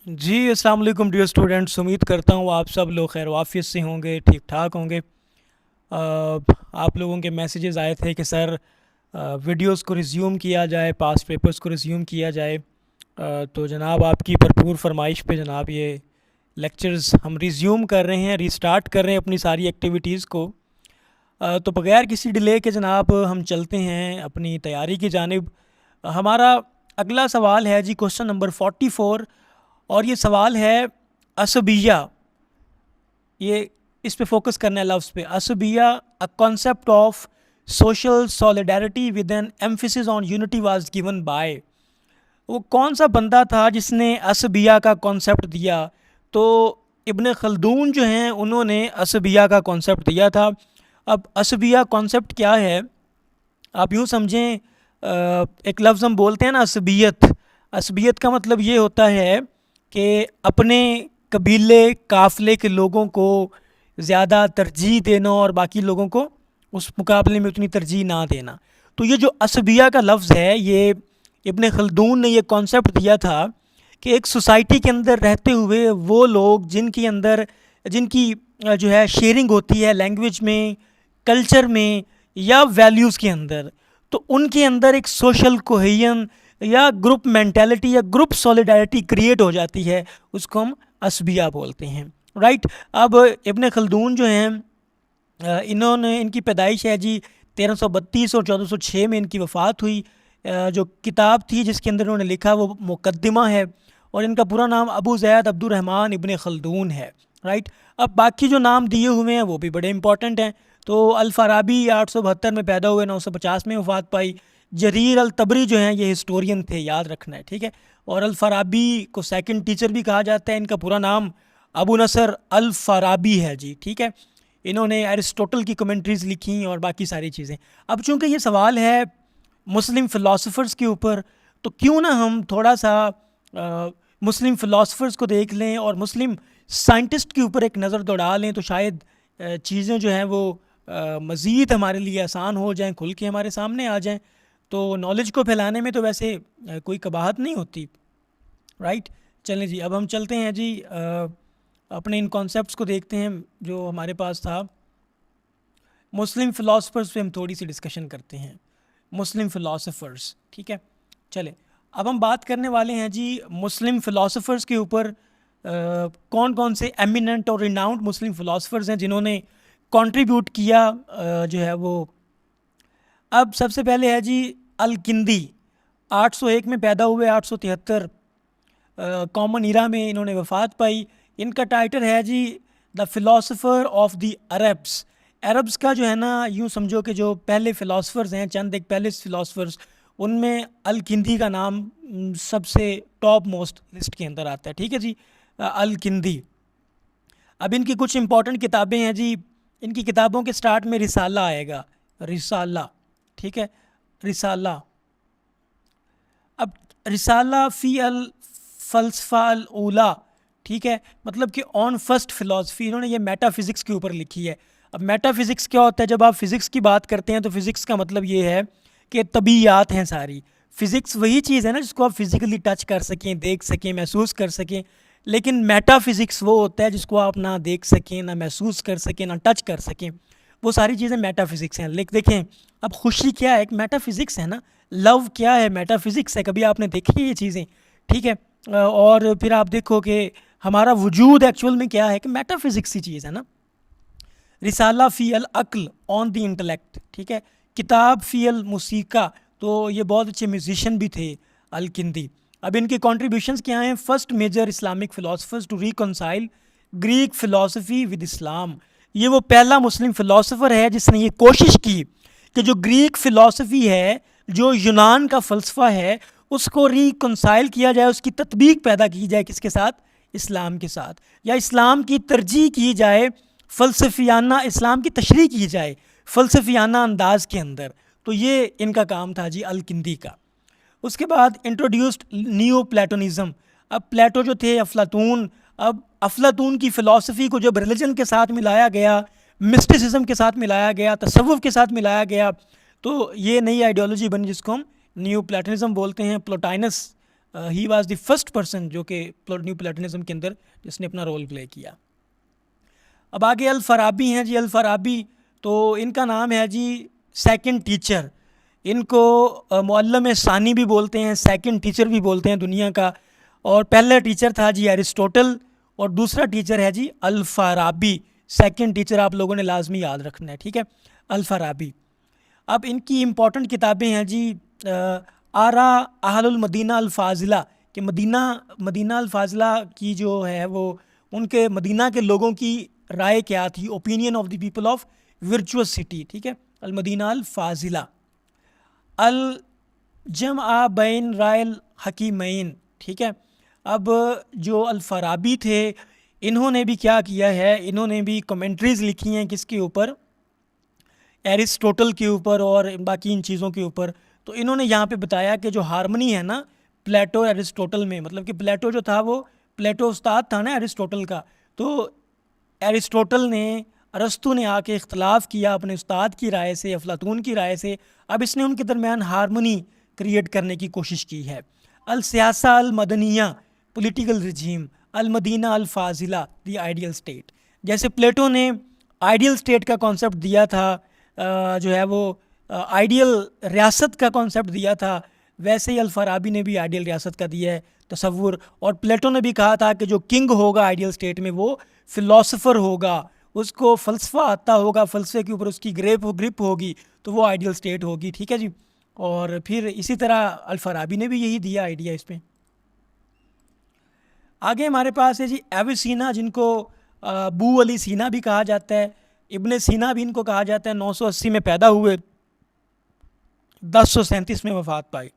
जी अस्सलाम वालेकुम dear students. उम्मीद करता हूँ आप सब लोग खैर वाफियत से होंगे, ठीक ठाक होंगे। आप लोगों के मैसेजेस आए थे कि सर वीडियोस को रिज्यूम किया जाए, पास पेपर्स को रिज्यूम किया जाए। तो जनाब आपकी भरपूर फरमाइश पे जनाब ये लेक्चर्स हम रिज्यूम कर रहे हैं, रीस्टार्ट कर रहे हैं अपनी सारी एक्टिविटीज़ को। तो बग़ैर किसी डिले के जनाब हम चलते हैं अपनी तैयारी की जानिब। हमारा अगला सवाल है जी क्वेश्चन नंबर 44, और ये सवाल है असबिया। ये इस पे फोकस करना है लफ्ज़ पे। असबिया, a concept of social solidarity with an emphasis on unity was given by. वो कौन सा बंदा था जिसने असबिया का कॉन्सेप्ट दिया? तो इब्न खल्दून जो हैं उन्होंने असबिया का कॉन्सेप्ट दिया था। अब असबिया कॉन्सेप्ट क्या है, आप यूँ समझें, एक लफ्ज़ हम बोलते हैं ना असबियत। असबियत का मतलब ये होता है कि अपने कबीले काफ़िले के लोगों को ज़्यादा तरजीह देना और बाकी लोगों को उस मुकाबले में उतनी तरजीह ना देना। तो ये जो असबिया का लफ्ज़ है, ये इब्न खल्दून ने ये कॉन्सेप्ट दिया था कि एक सोसाइटी के अंदर रहते हुए वो लोग जिनकी अंदर जिनकी जो है शेयरिंग होती है लैंग्वेज में, कल्चर में या वैल्यूज़ के अंदर, तो उनके अंदर एक सोशल कोहेजन या ग्रुप मेंटालिटी या ग्रुप सॉलिडारिटी क्रिएट हो जाती है। उसको हम असबिया बोलते हैं, राइट। अब इब्न खल्दून जो हैं, इन्होंने, इनकी पैदाइश है जी 1332 और 1406 में इनकी वफ़ात हुई। जो किताब थी जिसके अंदर इन्होंने लिखा वो मुकद्दिमा है, और इनका पूरा नाम अबू ज़ैद अब्दुर्रहमान इब्न खल्दून है, राइट। अब बाकी जो नाम दिए हुए हैं वो भी बड़े इंपॉर्टेंट हैं। तो अल-फ़ाराबी 872 में पैदा हुए, 950 में वफ़ात पाई। जरीर अल तबरी जो हैं ये हिस्टोरियन थे, याद रखना है, ठीक है। और अल-फ़ाराबी को सेकंड टीचर भी कहा जाता है। इनका पूरा नाम अबू नसर अल-फ़ाराबी है जी, ठीक है। इन्होंने एरिस्टोटल की कमेंट्रीज़ लिखी और बाकी सारी चीज़ें। अब चूँकि ये सवाल है मुस्लिम फ़िलासफ़र्स के ऊपर, तो क्यों ना हम थोड़ा सा मुस्लिम फ़िलासफ़र्स को देख लें और मुस्लिम साइंटिस्ट के ऊपर एक नज़र दौड़ा लें, तो शायद चीज़ें जो हैं वो मज़ीद हमारे लिए आसान हो जाएं, खुल के हमारे सामने आ जाएं। तो नॉलेज को फैलाने में तो वैसे कोई कबाहत नहीं होती, राइट। चलें जी, अब हम चलते हैं जी, अपने इन कॉन्सेप्ट्स को देखते हैं जो हमारे पास था। मुस्लिम फ़िलासफ़र्स पे हम थोड़ी सी डिस्कशन करते हैं। मुस्लिम फ़िलासफ़र्स, ठीक है। चले, अब हम बात करने वाले हैं जी मुस्लिम फ़िलासफ़र्स के ऊपर। कौन कौन से एमिनेंट और रिनाउंड मुस्लिम फ़िलासफ़र्स हैं जिन्होंने कंट्रीब्यूट किया जो है वो। अब सबसे पहले है जी अल-किंदी। 801 में पैदा हुए, 873 कॉमन इरा में इन्होंने वफ़ात पाई। इनका टाइटल है जी the philosopher of the Arabs. Arabs का जो है ना, यूँ समझो कि जो पहले फ़िलासफ़र्स हैं, चंद एक पहले फ़िलासफ़र्स, उनमें अल-किंदी का नाम सबसे टॉप मोस्ट लिस्ट के अंदर आता है, ठीक है जी। अल-किंदी। अब इनकी कुछ इंपॉर्टेंट किताबें हैं जी। इनकी किताबों के स्टार्ट में रिसाला आएगा, रिसाला, ठीक है, रिसाला। अब रिसाला फ़ी अल फ़लसफ़ा अल ऊला, ठीक है, मतलब कि ऑन फर्स्ट फ़िलासफ़ी। इन्होंने ये मेटाफ़िज़िक्स के ऊपर लिखी है। अब मेटाफ़िज़िक्स क्या होता है? जब आप फ़िज़िक्स की बात करते हैं तो फ़िज़िक्स का मतलब ये है कि तबीयात हैं सारी। फ़िज़िक्स वही चीज़ है ना जिसको आप फ़िज़िकली टच कर सकें, देख सकें, महसूस कर सकें। लेकिन मेटाफ़िज़िक्स वो होता है जिसको आप ना देख सकें, ना महसूस कर सकें, ना टच कर सकें। वो सारी चीज़ें मेटाफ़िज़िक्स हैं। लेकिन देखें, अब खुशी क्या है? एक मेटाफ़िज़िक्स है ना। लव क्या है? मेटाफ़िज़िक्स है। कभी आपने देखी है ये चीज़ें? ठीक है। और फिर आप देखो कि हमारा वजूद एक्चुअल में क्या है, कि मेटाफ़िज़िक्स ही चीज़ है ना। रिसाला फ़ी अल अक्ल ऑन द इंटेलेक्ट, ठीक है। किताब फ़ी अल मूसीका, तो ये बहुत अच्छे म्यूजिशियन भी थे अल-किंदी। अब इनके कॉन्ट्रीब्यूशंस क्या हैं? First major Islamic philosophers to reconcile Greek philosophy with Islam. ये वो पहला मुस्लिम फ़िलासफ़र है जिसने ये कोशिश की कि जो ग्रीक फ़िलासफ़ी है, जो यूनान का फ़लसफ़ा है, उसको रिकॉन्साइल किया जाए, उसकी तत्बीक पैदा की जाए, किसके साथ? इस्लाम के साथ। या इस्लाम की तरजीह की जाए, फ़लसफ़ियाना इस्लाम की तशरीह की जाए फ़लसफ़ियाना अंदाज़ के अंदर। तो ये इनका काम था जी अल-किंदी का। उसके बाद इंट्रोड्यूस्ड नियो प्लेटोनिज़म। अब प्लेटो जो थे, अफ़लातून, अब अफ़लातून की फ़िलासफ़ी को जब रिलीजन के साथ मिलाया गया, मिस्टिसिज्म के साथ मिलाया गया, तसव्वुफ़ के साथ मिलाया गया, तो ये नई आइडियोलॉजी बनी जिसको हम नियो प्लेटोनिज़म बोलते हैं। Plotinus he was the first person जो कि न्यू प्लेटोनिज्म के अंदर जिसने अपना रोल प्ले किया। अब आगे अल फ़ाराबी हैं जी, अल फ़ाराबी तो इनका नाम है जी सेकंड टीचर। इनको मुअल्लम सानी भी बोलते हैं, सेकंड टीचर भी बोलते हैं दुनिया का। और पहला टीचर था जी एरिस्टोटल और दूसरा टीचर है जी अल फ़ाराबी। सेकंड टीचर आप लोगों ने लाजमी याद रखना है, ठीक है, अल फ़ाराबी। अब इनकी इम्पॉर्टेंट किताबें हैं जी आरा अहलुल मदीना अल फ़ाज़िला, कि मदीना अल फ़ाज़िला की जो है वो उनके मदीना के लोगों की राय क्या थी, opinion of the people of virtuous city, ठीक है, अल मदीना अल फ़ाज़िला। अल जमआ बैन रायल हकीमैन, ठीक है। अब जो अल फ़ाराबी थे इन्होंने भी क्या किया है, इन्होंने भी कमेंट्रीज़ लिखी हैं किसके ऊपर, एरिस्टोटल के ऊपर और बाकी इन चीज़ों के ऊपर। तो इन्होंने यहाँ पे बताया कि जो हारमनी है ना प्लेटो एरिस्टोटल में, मतलब कि प्लेटो जो था वो प्लेटो उस्ताद था ना एरिस्टोटल का, तो एरिस्टोटल ने अरस्तु ने आके इख्तलाफ किया अपने उस्ताद की राय से, अफलातून की राय से। अब इसने उनके दरमियान हारमनी क्रिएट करने की कोशिश की है। अल सियासा अल मदनिया पॉलिटिकल रिजीम, अल मदीना अल फ़ाज़िला द आइडियल स्टेट। जैसे प्लेटो ने आइडियल स्टेट का कॉन्सेप्ट दिया था, जो है वो आइडियल रियासत का कॉन्सेप्ट दिया था, वैसे ही अल फ़ाराबी ने भी आइडियल रियासत का दिया है तसव्वुर। और प्लेटो ने भी कहा था कि जो किंग होगा आइडियल स्टेट में वो फ़िलासफ़र होगा, उसको फ़लसफ़ा आता होगा, फ़लसफ़े के ऊपर उसकी ग्रिप होगी, तो वो आइडियल स्टेट होगी, ठीक है जी। और फिर इसी तरह अल फ़ाराबी ने भी यही दिया आइडिया इस पर। आगे हमारे पास है जी एविसीना, जिनको अबू अली सीना भी कहा जाता है, इब्ने सीना भी इनको कहा जाता है। 980 में पैदा हुए, 1037 में वफ़ात पाई।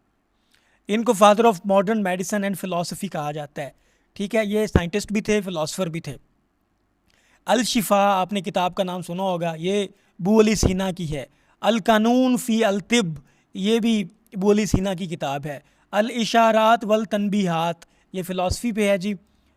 इनको father of modern medicine and philosophy कहा जाता है, ठीक है। ये साइंटिस्ट भी थे, फ़िलासफ़र भी थे। अल शिफा आपने किताब का नाम सुना होगा, ये अबू अली सीना की है। अल कानून फ़ी अल तिब, ये भी अबू अली सीना की किताब है। अल इशारात वल तनबीहात, ये फ़िलासफ़ी पे है जी,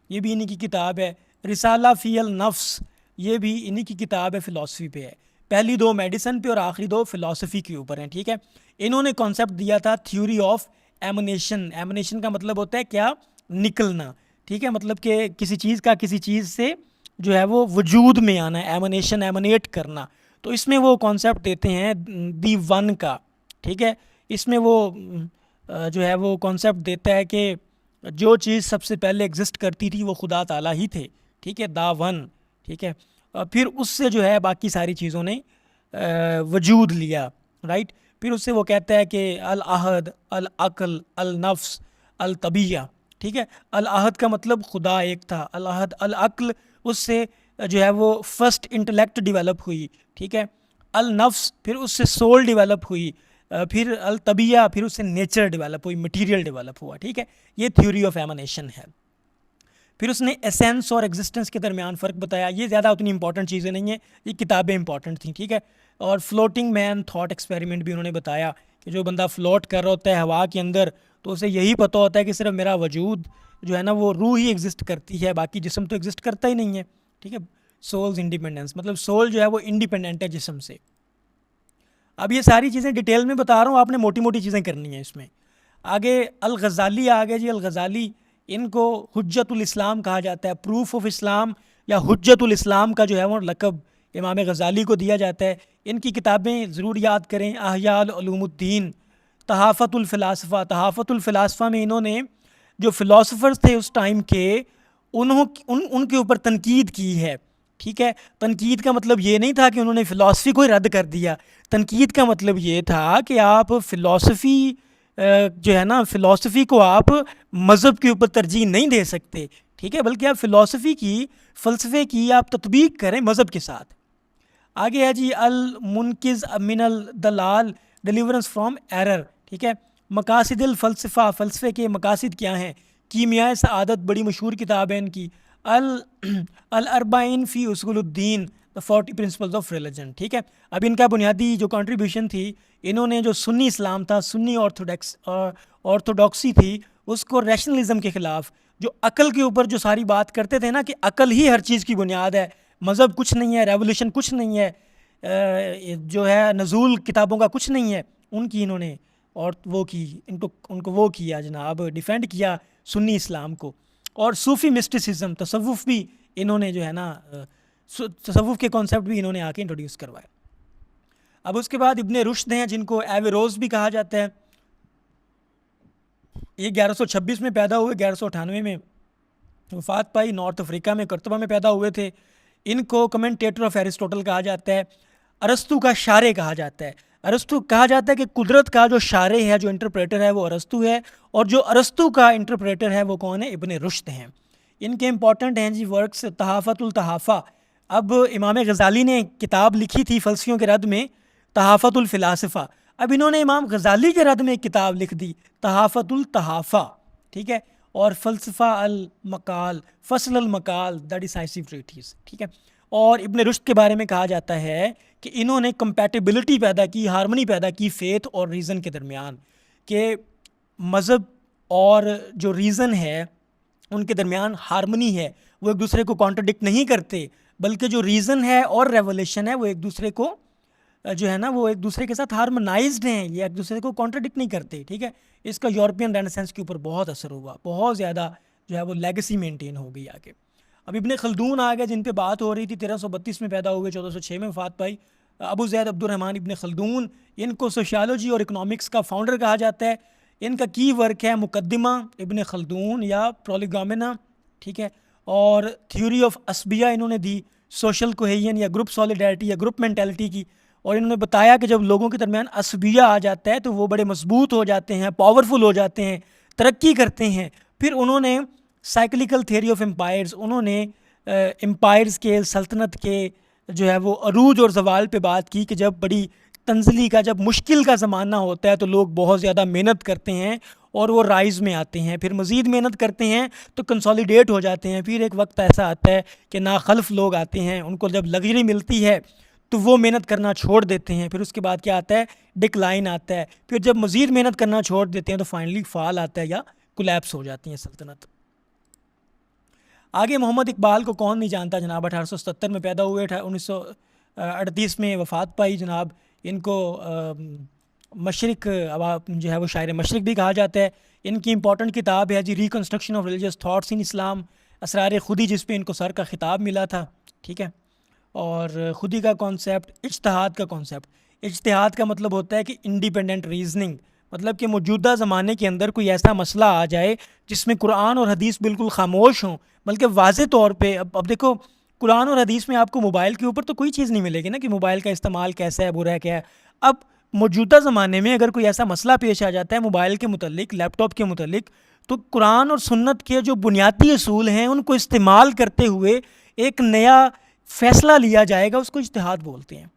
ये भी इन्हीं की किताब है। रिसाला फ़ी अल नफ्स, ये भी इन्हीं की किताब है, फ़िलासफ़ी पे है। पहली दो मेडिसन पे और आखिरी दो फ़िलासफ़ी के ऊपर हैं, ठीक है। इन्होंने कॉन्सेप्ट दिया था थ्योरी ऑफ एमनेशन। एमनेशन का मतलब होता है क्या, निकलना, ठीक है, मतलब कि किसी चीज़ का किसी चीज़ से जो है वो वजूद में आना, एमनेशन, एमनेट करना। तो इसमें वो कॉन्सेप्ट देते हैं दी वन का, ठीक है। इसमें वो जो है वो कॉन्सेप्ट देता है कि जो चीज़ सबसे पहले एग्जिस्ट करती थी वो खुदा ताला ही थे, ठीक है, दा वन, ठीक है। और फिर उससे जो है बाकी सारी चीज़ों ने वजूद लिया, राइट। फिर उससे वो कहता है कि अल अहद, अल अक्ल, अल नफ्स, अल तबिया, ठीक है। अल अहद का मतलब खुदा एक था, अल अहद, अल अक्ल उससे जो है वो फर्स्ट इंटेलेक्ट डेवलप हुई, ठीक है। अल नफ्स फिर उससे सोल डेवलप हुई, फिर अल तबिया फिर उससे नेचर डेवलप हुई, मटेरियल डेवलप हुआ, ठीक है। ये थ्योरी ऑफ एमनेशन है। फिर उसने एसेंस और एग्जिस्टेंस के दरमियान फ़र्क बताया। ये ज़्यादा उतनी इंपॉर्टेंट चीज़ें नहीं है, ये किताबें इंपॉर्टेंट थी, ठीक है। और फ्लोटिंग मैन थॉट एक्सपेरिमेंट भी उन्होंने बताया कि जो बंदा फ्लोट कर रहा होता है हवा के अंदर, तो उसे यही पता होता है कि सिर्फ मेरा वजूद जो है ना वो रूह ही एग्जिस्ट करती है, बाकी जिस्म तो एग्जिस्ट करता ही नहीं है, ठीक है। सोल्स इंडिपेंडेंस, मतलब सोल जो है वो इंडिपेंडेंट है जिस्म से। अब ये सारी चीज़ें डिटेल में बता रहा हूँ, आपने मोटी मोटी चीज़ें करनी है इसमें। आगे अल गज़ाली आ गए जी, अल गज़ाली, इनको हुज्जतुल इस्लाम कहा जाता है, प्रूफ ऑफ इस्लाम या हुज्जतुल इस्लाम का जो है वो लक़ब इमाम गज़ाली को दिया जाता है। इनकी किताबें ज़रूर याद करें, अहयाल उलूमुद्दीन, तहाफ़तुल फ़िलासफ़ा। तहाफ़तुल फ़िलासफ़ा में इन्होंने जो फ़िलासफ़र्स थे उस टाइम के उनके ऊपर तनकीद की है, ठीक है। तनकीद का मतलब ये नहीं था कि उन्होंने फ़िलासफ़ी को ही रद्द कर दिया। तनकीद का मतलब ये था कि आप फ़िलासफ़ी जो है ना फ़िलासफ़ी को आप मज़हब के ऊपर तरजीह नहीं दे सकते, ठीक है, बल्कि आप फ़िलासफ़ी की, फ़लसफ़े की आप तत्बीक करें मज़हब के साथ। आगे है जी अल मुनकिज़ मिनल दलाल, डिलीवरेंस फ्रॉम एरर, ठीक है। मकासिदिल फ़लसफ़ा, फ़लसफ़े के मकासिद क्या हैं। कीमियाए सआदत बड़ी मशहूर किताब है इनकी। अल अल अरबाइन फ़ी उसूलुद्दीन, द 40 प्रिंसिपल्स ऑफ रिलीजन, ठीक है। अब इनका बुनियादी जो कंट्रीब्यूशन थी, इन्होंने जो सुन्नी इस्लाम था, सुन्नी ऑर्थोडॉक्सी थी, उसको रैशनलिज़म के ख़िलाफ़, जो अकल के ऊपर जो सारी बात करते थे ना कि अकल ही हर चीज़ की बुनियाद है, मज़हब कुछ नहीं है, रेवोल्यूशन कुछ नहीं है, जो है नज़ूल किताबों का कुछ नहीं है, उनकी इन्होंने और वो की उनको वो किया जनाब, डिफेंड किया सुन्नी इस्लाम को। और सूफ़ी मिस्टिसिज्म, तसव्वुफ़ भी इन्होंने जो है ना तसव्वुफ़ के कॉन्सेप्ट भी इन्होंने आके इंट्रोड्यूस करवाए। अब उसके बाद इब्ने रुश्द हैं जिनको एवेरोज़ भी कहा जाता है। ये 1126 में पैदा हुए, 1198 में वफ़ात पाई, नॉर्थ अफ्रीका में करतबा में पैदा हुए थे। इनको कमेंटेटर ऑफ एरिस्टोटल कहा जाता है, अरस्तु का शारे कहा जाता है। अरस्तु कहा जाता है कि कुदरत का जो शारे है, जो इंटरप्रेटर है वो अरस्तु है, और जो अरस्तु का इंटरप्रेटर है वो कौन है? इब्ने रुश्द हैं। इनके इंपॉर्टेंट हैं जी वर्क्स तहाफ़तुल तहाफ़ा। अब इमाम गज़ाली ने किताब लिखी थी फ़लसियों के रद में, तहाफ़तुल फ़िलासफ़ा। अब इन्होंने इमाम गज़ाली के रद में एक किताब लिख दी, तहाफ़तुल तहाफ़ा, ठीक है, और फ़लसफ़ा अल मकाल, फ़सल अल मकाल, द डिसाइसिव ट्रीटीज़, ठीक है। और इब्ने रुश्द के बारे में कहा जाता है कि इन्होंने कंपैटिबिलिटी पैदा की, हार्मनी पैदा की फ़ेथ और रीज़न के दरमियान, कि मज़हब और जो रीज़न है उनके दरमियान हार्मनी है, वो एक दूसरे को कॉन्ट्रडिक्ट नहीं करते, बल्कि जो रीज़न है और रेवोल्यूशन है वो एक दूसरे को जो है ना वो एक दूसरे के साथ हार्मोनाइज्ड हैं, ये एक दूसरे को कॉन्ट्रडिक्ट नहीं करते, ठीक है। इसका यूरोपियन रेनेसेंस के ऊपर बहुत असर हुआ, बहुत ज़्यादा जो है वो लेगेसी मेंटेन हो गई आगे। अब इब्ने खल्दून आ गए जिन पे बात हो रही थी, 1332 में पैदा हुए, 1406 में वफ़ात पाई। अबू ज़ैद अब्दुर्रहमान इब्ने खल्दून, इनको सोशियोलॉजी और इकनॉमिक्स का फाउंडर कहा जाता है। इनका की वर्क है मुकद्दिमा इब्ने खल्दून या प्रोलिगोमेना, ठीक है, और थ्योरी ऑफ असबिया इन्होंने दी, सोशल कोहेजन या ग्रुप सॉलिडारिटी या ग्रुप मेंटालिटी की। और इन्होंने बताया कि जब लोगों के दरमियान असबिया आ जाता है तो वो बड़े मजबूत हो जाते हैं, पावरफुल हो जाते हैं, तरक्की करते हैं। फिर उन्होंने साइक्लिकल थ्योरी ऑफ एम्पायर्स, उन्होंने एम्पायर्स के, सल्तनत के जो है वो अरूज और जवाल पे बात की कि जब बड़ी तंजली का, जब मुश्किल का ज़माना होता है तो लोग बहुत ज़्यादा मेहनत करते हैं और वो राइज़ में आते हैं, फिर मज़ीद मेहनत करते हैं तो कंसोलिडेट हो जाते हैं। फिर एक वक्त ऐसा आता है कि नाखल्फ लोग आते हैं, उनको जब लग्जरी मिलती है तो वो मेहनत करना छोड़ देते हैं। फिर उसके बाद क्या आता है? डिक्लाइन आता है। फिर जब मज़ीद मेहनत करना छोड़ देते हैं तो फाइनली फाल आता है या कोलैप्स हो जाती है सल्तनत। आगे मोहम्मद इकबाल को कौन नहीं जानता जनाब, 1877 में पैदा हुए, 1938 में वफ़ात पाई जनाब। इनको मशरिक जो है वो शायर मशरिक भी कहा जाता है। इनकी इंपॉर्टेंट किताब है जी reconstruction of religious thoughts in Islam, Asrar Khudi, जिस पे इनको सर का ख़िताब मिला था, ठीक है। और खुदी का कॉन्सेप्ट, इज्तिहाद का कॉन्सेप्ट, इज्तिहाद का मतलब होता है कि इंडिपेंडेंट रीजनिंग, मतलब कि मौजूदा ज़माने के अंदर कोई ऐसा मसला आ जाए जिसमें कुरान और हदीस बिल्कुल खामोश हों, बल्कि वाज़े तौर पे अब देखो कुरान और हदीस में आपको मोबाइल के ऊपर तो कोई चीज़ नहीं मिलेगी ना कि मोबाइल का इस्तेमाल कैसा है, बुरा है, क्या है। अब मौजूदा ज़माने में अगर कोई ऐसा मसला पेश आ जाता है मोबाइल के मुतल्लिक, लैपटॉप के मुतल्लिक, तो कुरान और सुन्नत के जो बुनियादी असूल हैं उनको इस्तेमाल करते हुए एक नया फ़ैसला लिया जाएगा, उसको इज्तिहाद बोलते हैं,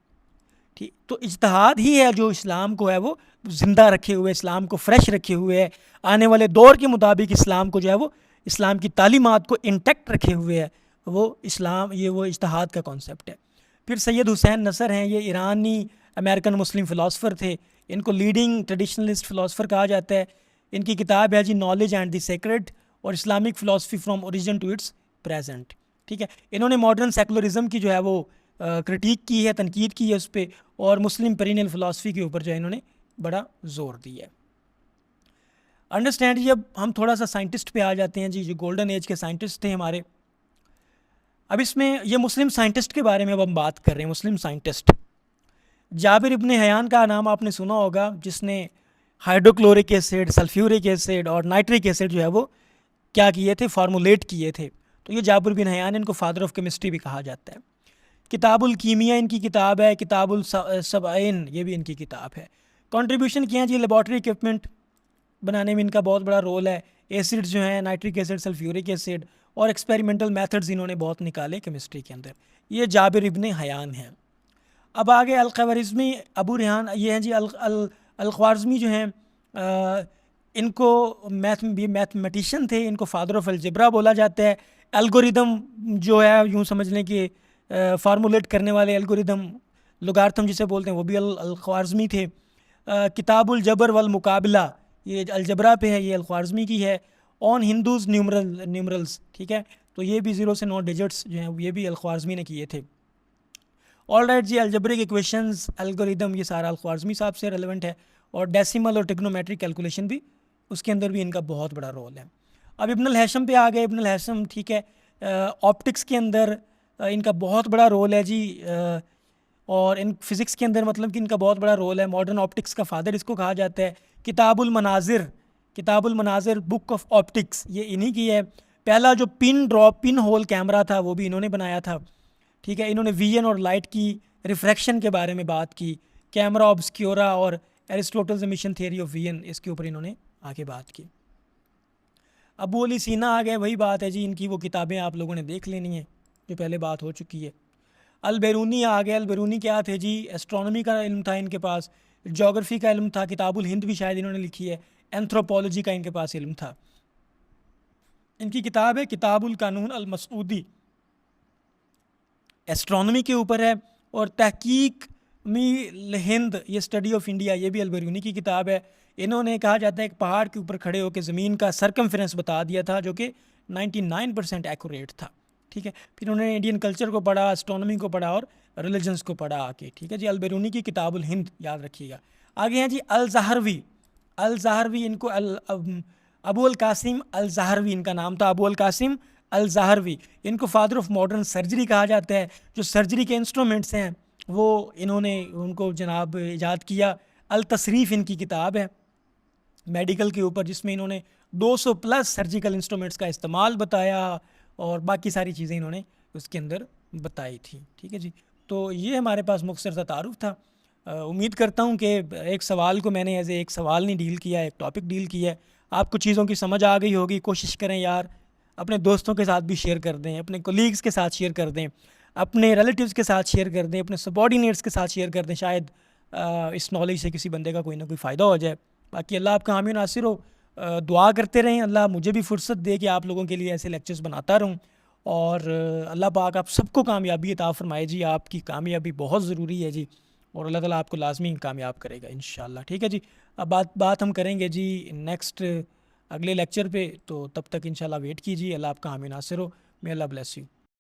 ठीक। तो इज्तिहाद ही है जो इस्लाम को है वो ज़िंदा रखे हुए, इस्लाम को फ्रेश रखे हुए है, आने वाले दौर के मुताबिक इस्लाम को जो है वो इस्लाम की तालीमात को इंटैक्ट रखे हुए है वो इस्लाम, ये वो इज्तिहाद का कॉन्सेप्ट है। फिर सैयद हुसैन नसर हैं, ये ईरानी अमेरिकन मुस्लिम फ़िलासफ़र थे। इनको लीडिंग ट्रेडिशनलिस्ट फ़िलासफ़र कहा जाता है। इनकी किताब है जी नॉलेज एंड द सेक्रेड और Islamic philosophy from origin to its present, ठीक है। इन्होंने मॉडर्न सेकुलरिज्म की जो है वो क्रिटिक की है, तनकीद की है उस पर, और मुस्लिम पेरिनियल फ़िलासफ़ी के ऊपर जो है इन्होंने बड़ा ज़ोर दिया है। अंडरस्टैंड जी। अब हम थोड़ा सा साइंटिस्ट पे आ जाते हैं जी, जो गोल्डन एज के साइंटिस्ट थे हमारे। अब इसमें ये मुस्लिम साइंटिस्ट के बारे में अब हम बात कर रहे हैं। मुस्लिम साइंटिस्ट जाबिर इब्ने हयान का नाम आपने सुना होगा, जिसने हाइड्रोक्लोरिक एसिड, सल्फ्यूरिक एसिड और नाइट्रिक एसिड जो है वो क्या किए थे, फार्मूलेट किए थे। तो ये जाबिर बिन हयान, इनको फादर ऑफ केमिस्ट्री भी कहा जाता है। किताबुल कीमिया इनकी किताब है, किताबुल सबआइन ये भी इनकी किताब है। कंट्रीब्यूशन किया जी लेबॉर्ट्री इक्विपमेंट बनाने में इनका बहुत बड़ा रोल है। एसिड्स जो हैं, नाइट्रिक एसिड, सल्फ्यूरिक एसिड, और एक्सपेरिमेंटल मेथड्स इन्होंने बहुत निकाले केमिस्ट्री के अंदर। ये जाबिर इब्ने हयान हैं। अब आगे अल-ख़वारिज़मी अबू रेहान, ये हैं जी अल-ख़वारिज़मी जो हैं, इनको मैथमेटिशियन थे, इनको फादर ऑफ अलजेब्रा बोला जाता है। एल्गोरिदम जो है यूँ समझ लें कि फार्मूलेट करने वाले एल्गोरिदम, लोगार्थम जिसे बोलते हैं, वो भी अल-ख़वारिज़मी थे। किताबुल जबर वल मुकाबला, ये अलजबरा पे है, ये अल-ख़वारिज़मी की है। ऑन हिंदूज़ न्यूमरल्स, ठीक है, तो ये भी 0 से 9 डिजिट्स जो हैं ये भी अल-ख़वारिज़मी ने किए थे। ऑल राइट जी। अलजबरिक इक्वेशंस, एल्गोरिदम, ये सारा अल-ख़वारिज़मी साहब से रेलेवेंट है। और डेसिमल और ट्रिग्नोमेट्रिक कैलकुलेशन भी उसके अंदर भी इनका बहुत बड़ा रोल है। अब इब्न अल हैशम पे आ गए। इब्न अल हैशम ठीक है, ऑप्टिक्स के अंदर इनका बहुत बड़ा रोल है जी। और इन फिज़िक्स के अंदर मतलब कि इनका बहुत बड़ा रोल है। मॉडर्न ऑप्टिक्स का फादर इसको कहा जाता है। किताबुल मनाजिर बुक ऑफ ऑप्टिक्स ये इन्हीं की है। पहला जो पिन होल कैमरा था वो भी इन्होंने बनाया था। ठीक है, इन्होंने विजन और लाइट की रिफ्रैक्शन के बारे में बात की। कैमरा ऑब्सक्योरा और Aristotle's mission theory of vision, इसके ऊपर इन्होंने आगे बात की। अबू अली सीना आ गए, वही बात है जी, इनकी वो किताबें आप लोगों ने देख लेनी है जो पहले बात हो चुकी है। अल बेरूनी आ गए। अल बेरूनी क्या थे जी? एस्ट्रोनॉमी का इल्म था इनके पास, जोग्राफ़ी का इल्म था, किताबुल हिंद भी शायद इन्होंने लिखी है, एंथ्रोपोलॉजी का इनके पास इल्म था। इनकी किताब है किताबुल कानून अल मसूदी, एस्ट्रोनॉमी के ऊपर है। और तहकीक मी हिंद, ये स्टडी ऑफ इंडिया, ये भी अल बेरूनी की किताब है। इन्होंने कहा जाता है एक पहाड़ के ऊपर खड़े होकर ज़मीन का सरकमफ्रेंस बता दिया था जो कि 99% एक्यूरेट था। ठीक है, फिर उन्होंने इंडियन कल्चर को पढ़ा, एस्ट्रोनॉमी को पढ़ा और रिलीजन्स को पढ़ा आके। ठीक है जी, अल बेरूनी की किताबुल हिंद याद रखिएगा। आगे हैं जी अल ज़हरवी, इनको अबू अल कासिम अल ज़हरवी इनका नाम था, अबू अल कासिम अल ज़हरवी। इनको फादर ऑफ मॉडर्न सर्जरी कहा जाता है। जो सर्जरी के इंस्ट्रूमेंट्स हैं वो इन्होंने उनको जनाब ईजाद किया। अल तसरीफ़ इनकी किताब है मेडिकल के ऊपर, जिसमें इन्होंने 200 प्लस सर्जिकल इंस्ट्रूमेंट्स का इस्तेमाल बताया और बाकी सारी चीज़ें इन्होंने उसके अंदर बताई थी। ठीक है जी, तो ये हमारे पास मुख्तसर सा तारुफ था। उम्मीद करता हूँ कि एक सवाल को मैंने एज एक सवाल नहीं डील किया, एक टॉपिक डील किया है। आपको चीज़ों की समझ आ गई होगी। कोशिश करें यार, अपने दोस्तों के साथ भी शेयर कर दें, अपने कोलीग्स के साथ शेयर कर दें, अपने रिलेटिव्स के साथ शेयर कर दें, अपने सबॉर्डिनेट्स के साथ शेयर कर दें। शायद इस नॉलेज से किसी बंदे का कोई ना कोई फ़ायदा हो जाए। बाकी अल्लाह आपका हामी नासिर हो। दुआ करते रहें, अल्लाह मुझे भी फ़ुर्सत दे कि आप लोगों के लिए ऐसे लेक्चर्स बनाता रहूँ। और अल्लाह पाक आप सबको कामयाबी अता फ़रमाए जी। आपकी कामयाबी बहुत ज़रूरी है जी, और अल्लाह ताला आपको लाज़मी कामयाब करेगा इंशाअल्लाह। ठीक है जी, अब बात हम करेंगे जी नेक्स्ट अगले लेक्चर पे। तो तब तक इंशाल्लाह वेट कीजिए। अल्लाह आपका हामी नासिर हो। मे अल्लाह ब्लेस यू।